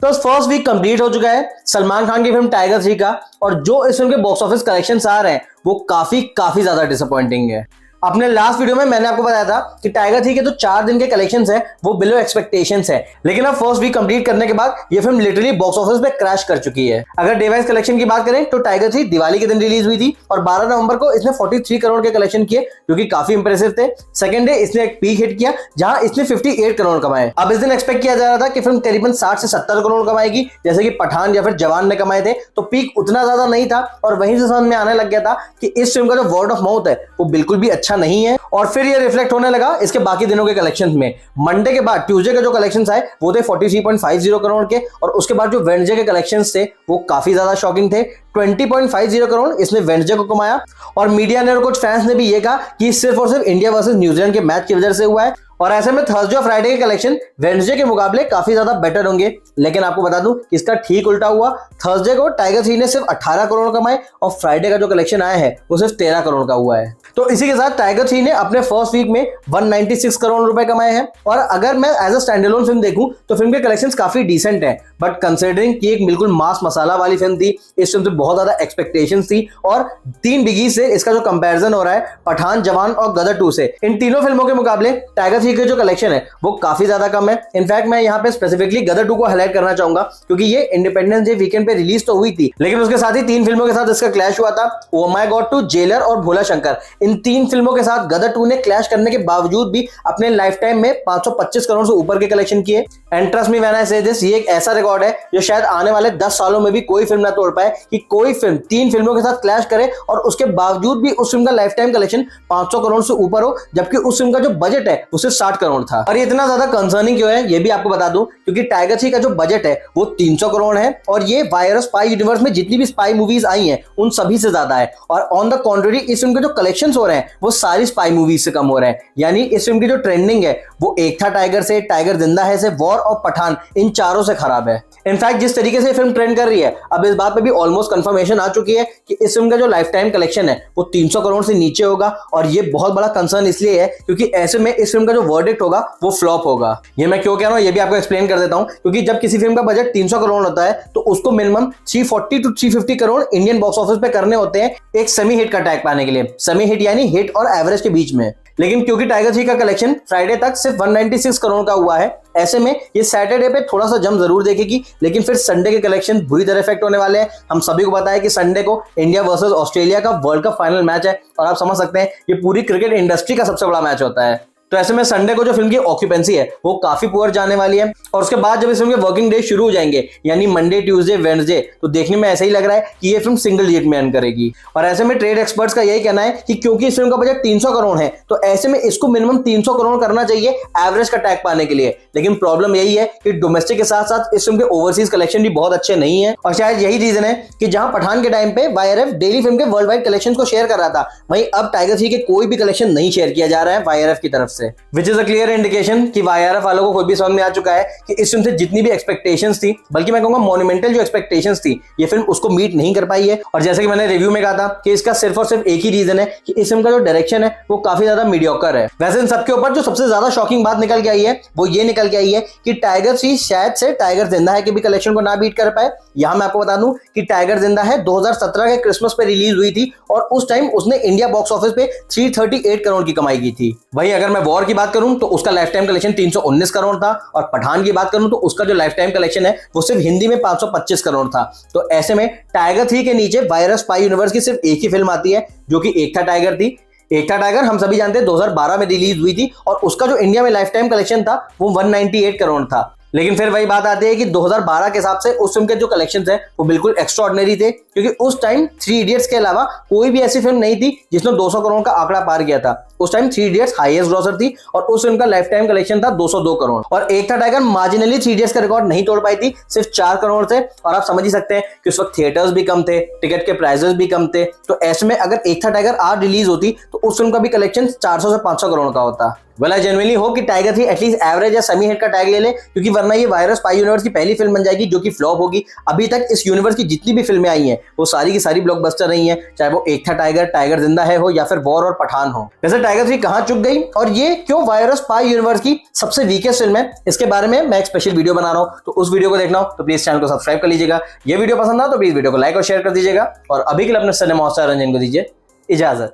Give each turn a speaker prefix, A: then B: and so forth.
A: तो first week complete हो चुका है सलमान खान की फिल्म टाइगर 3 का, और जो इस फिल्म के बॉक्स ऑफिस कलेक्शंस आ रहे हैं वो काफी ज्यादा डिसअपॉइंटिंग है। अपने लास्ट वीडियो में मैंने आपको बताया था कि टाइगर 3 के जो 4 दिन के कलेक्शंस है वो बिलो एक्सपेक्टेशंस है, लेकिन अब फर्स्ट वीक कंप्लीट करने के बाद ये फिल्म लिटरली बॉक्स ऑफिस पे क्रैश कर चुकी है। अगर डे वाइज कलेक्शन की बात करें तो टाइगर 3 दिवाली के दिन रिलीज हुई थी और 12 नवंबर को इसने 43 करोड़ के कलेक्शन किए, जो कि काफी इंप्रेसिव थे। सेकंड डे इसने एक पीक हिट किया जहां इसने 58 करोड़ कमाए। अब इस दिन एक्सपेक्ट किया जा रहा था कि फिल्म करीबन 60 से 70 करोड़ कमाएगी, जैसे कि पठान या फिर जवान ने कमाए थे, तो पीक उतना ज्यादा नहीं था। और वहीं से समझ में आने लग गया था कि इस फिल्म का जो वर्ड ऑफ माउथ है वो बिल्कुल भी अच्छा नहीं है, और फिर ये रिफ्लेक्ट होने लगा इसके बाकी दिनों के कलेक्शंस में। मंडे के बाद ट्यूसडे के जो कलेक्शंस आए वो थे 43.50 करोड़ के, और उसके बाद जो वेडनेसडे के कलेक्शंस थे वो काफी ज्यादा शॉकिंग थे। 20.50 करोड़ इसने वेडनेसडे को कमाया, और मीडिया ने और कुछ फैंस ने भी ये कहा कि सिर्फ और सिर्फ इंडिया वर्सेस न्यूजीलैंड के मैच की वजह से हुआ है, और ऐसे में थर्सडे और फ्राइडे के कलेक्शन वेडनेसडे के मुकाबले काफी ज्यादा बेटर होंगे। लेकिन आपको बता दूं इसका ठीक उल्टा हुआ। थर्सडे को टाइगर 3 ने सिर्फ 18 करोड़ कमाए, और फ्राइडे का जो कलेक्शन आया है वो सिर्फ 13 करोड़ का हुआ है। तो इसी के साथ टाइगर 3 ने अपने फर्स्ट वीक में 196 करोड़ रुपए कमाए हैं। और अगर मैं एज अ स्टैंडअलोन फिल्म देखूं तो फिल्म के कलेक्शंस काफी डिसेंट है, बट कंसिडरिंग कि एक बिल्कुल मास मसाला वाली फिल्म थी, इस फिल्म से बहुत ज्यादा एक्सपेक्टेशंस थी, और 3 बिगी से इसका जो कंपैरिजन हो रहा है पठान, जवान और गदर 2 से, इन तीनों फिल्मों के मुकाबले टाइगर 3 के जो कलेक्शन है वो काफी ज्यादा कम है। इनफैक्ट मैं यहाँ पे स्पेसिफिकली गदर 2 को हाईलाइट करना चाहूंगा, क्योंकि ये इंडिपेंडेंस डे वीकेंड पे रिलीज तो हुई थी, लेकिन उसके साथ ही 3 फिल्मों के साथ इसका क्लैश हुआ था। ओ माय गॉड 2, जेलर और भोला शंकर, इन 3 फिल्मों के साथ गदर 2 ने क्लैश करने के बावजूद भी अपने लाइफ टाइम में 525 करोड़ से ऊपर के कलेक्शन किए। And trust me when I से दिस, ये एक ऐसा रिकॉर्ड है जो शायद आने वाले 10 सालों में भी कोई फिल्म ना तोड़ पाए, कि कोई फिल्म 3 फिल्मों के साथ क्लैश करे और उसके बावजूद भी उस फिल्म का लाइफ टाइम कलेक्शन 500 करोड़ से ऊपर हो, जबकि उस फिल्म का जो बजट है वो सिर्फ 60 करोड़ था। और ये इतना ज्यादा कंसर्निंग क्यों है ये भी आपको बता दूं, क्योंकि टाइगर 3 का जो बजट है वो 300 करोड़ है, और ये वायरस स्पाई यूनिवर्स में जितनी भी स्पाई मूवीज आई हैं उन सभी से ज्यादा है। और ऑन द कॉन्ट्ररी इस फिल्म के जो कलेक्शंस हो रहे हैं वो सारी स्पाई मूवीज से कम हो रहे हैं। यानी इस फिल्म की जो ट्रेंडिंग है वो एक था टाइगर से, टाइगर जिंदा है से, वॉर और पठान, इन चारों से खराब है। इनफैक्ट जिस तरीके से फिल्म ट्रेंड कर रही है, अब इस बात पे भी ऑलमोस्ट कंफर्मेशन आ चुकी है कि इस फिल्म का जो लाइफ टाइम कलेक्शन है वो 300 करोड़ से नीचे होगा। और ये बहुत बड़ा कंसर्न इसलिए है क्योंकि ऐसे में इस फिल्म का जो वर्डिक्ट होगा वो फ्लॉप होगा। ये मैं क्यों कह रहा हूं ये भी आपको एक्सप्लेन कर देता हूं, क्योंकि जब किसी फिल्म का बजट 300 करोड़ होता है तो उसको minimum 340 to 350 crore Indian box office पे करने होते हैं एक सेमी हिट का टैग पाने के लिए। सेमी हिट यानी हिट और एवरेज के बीच में। लेकिन क्योंकि टाइगर 3 का कलेक्शन फ्राइडे तक सिर्फ 196 करोड़ का हुआ है, ऐसे में ये सैटरडे पे थोड़ा सा जम जरूर देखेगी, लेकिन फिर संडे के कलेक्शन बुरी तरह इफेक्ट होने वाले हैं। हम सभी को पता है कि संडे को इंडिया वर्सेस ऑस्ट्रेलिया का वर्ल्ड कप फाइनल मैच है, और आप समझ सकते हैं ये पूरी क्रिकेट इंडस्ट्री का सबसे बड़ा मैच होता है। तो ऐसे में संडे को जो फिल्म की ऑक्यूपेंसी है वो काफी पुअर जाने वाली है, और उसके बाद जब इस फिल्म के वर्किंग डे शुरू हो जाएंगे यानी मंडे, ट्यूसडे, वेडनेसडे, तो देखने में ऐसा ही लग रहा है कि ये फिल्म सिंगल डिजिट में अर्न करेगी। और ऐसे में ट्रेड एक्सपर्ट्स का यही कहना है कि क्योंकि इस फिल्म का बजट 300 करोड़ है तो ऐसे में इसको मिनिमम 300 करोड़ करना चाहिए एवरेज का टैग पाने के लिए। लेकिन प्रॉब्लम यही है कि डोमेस्टिक के साथ साथ इस फिल्म के ओवरसीज कलेक्शन भी बहुत अच्छे नहीं है, और शायद यही रीजन है कि जहां पठान के टाइम पे वाईआरएफ डेली फिल्म के वर्ल्ड वाइड कलेक्शन को शेयर कर रहा था, वहीं अब टाइगर 3 के कोई भी कलेक्शन नहीं शेयर किया जा रहा है वाईआरएफ की तरफ से, which is a clear indication कि वाईआरएफ वालों को खुद भी समझ में आ चुका है कि इस फिल्म से जितनी भी एक्सपेक्टेशंस थी, बल्कि मैं कहूंगा मॉन्यूमेंटल जो एक्सपेक्टेशंस थी, ये फिल्म उसको मीट नहीं कर पाई है। और जैसे कि मैंने रिव्यू में कहा था कि इसका सिर्फ और सिर्फ एक ही रीजन है कि इस फिल्म का जो डायरेक्शन है वो काफी ज्यादा मीडियोकर है। वैसे इन सबके ऊपर जो सबसे ज्यादा शॉकिंग बात निकल के आई है वो ये निकल के आई है कि टाइगर 3 शायद से टाइगर जिंदा है के भी कलेक्शन को ना बीट कर पाए। यहां मैं आपको बता दूं कि टाइगर जिंदा है 2017 के क्रिसमस पे रिलीज हुई थी, और उस टाइम उसने इंडिया बॉक्स ऑफिस पे 338 करोड़ की कमाई की थी। वहीं अगर मैं वॉर की बात करूं तो उसका लाइफ टाइम कलेक्शन 319 करोड़ था, और पठान की बात करूं तो उसका जो लाइफ टाइम कलेक्शन है वो सिर्फ हिंदी में 525 करोड़ था। तो ऐसे में टाइगर 3 के नीचे वायरस स्पाई यूनिवर्स की सिर्फ एक ही फिल्म आती है, जो कि एक था टाइगर थी। एक था टाइगर हम सभी जानते हैं 2012 में रिलीज हुई थी, और उसका जो इंडिया में लाइफ टाइम कलेक्शन था वो 198 करोड़ था। लेकिन फिर वही बात आती है कि 2012 के हिसाब से उस फिल्म के जो कलेक्शंस हैं वो बिल्कुल एक्स्ट्रा ऑर्डिनरी थे, क्योंकि उस टाइम 3 इडियट्स के अलावा कोई भी ऐसी फिल्म नहीं थी जिसने 200 करोड़ का आंकड़ा पार किया था। उस टाइम 3 इडियट्स हाईएस्ट ग्रॉसर थी, और उस फिल्म का लाइफ टाइम कलेक्शन था 202 करोड़। और एक था टाइगर मार्जिनली 3 इडियट्स का रिकॉर्ड नहीं तोड़ पाई थी, सिर्फ 4 करोड़ थे। और आप समझ ही सकते हैं कि उस वक्त थिएटर्स भी कम थे, टिकट के प्राइसेस भी कम थे। तो ऐसे में अगर एक था टाइगर आज रिलीज होती तो उस फिल्म का भी कलेक्शन 400 से 500 करोड़ का होता। वेल आई जेन्युइनली होप कि टाइगर 3 एटलीस्ट एवरेज या सेमी हिट का टैग ले ले, क्योंकि वरना ये वायरस स्पाई यूनिवर्स की पहली फिल्म बन जाएगी जो कि फ्लॉप होगी। अभी तक इस यूनिवर्स की जितनी भी फिल्में आई हैं वो सारी की सारी ब्लॉकबस्टर रही हैं, चाहे वो एक था टाइगर, टाइगर जिंदा है हो, या फिर वॉर और पठान हो। वैसे टाइगर 3 कहां चुक गई और ये क्यों वायरस स्पाई यूनिवर्स की सबसे वीकेस्ट फिल्म है, इसके बारे में मैं एक स्पेशल वीडियो बना रहा हूं, तो उस वीडियो को देखना हो तो प्लीज चैनल को सब्सक्राइब कर लीजिएगा। ये वीडियो पसंद आ तो प्लीज वीडियो को लाइक और शेयर कर दीजिएगा, और अभी के लिए अपने सिनेमा स्टार रंजन को दीजिए इजाजत।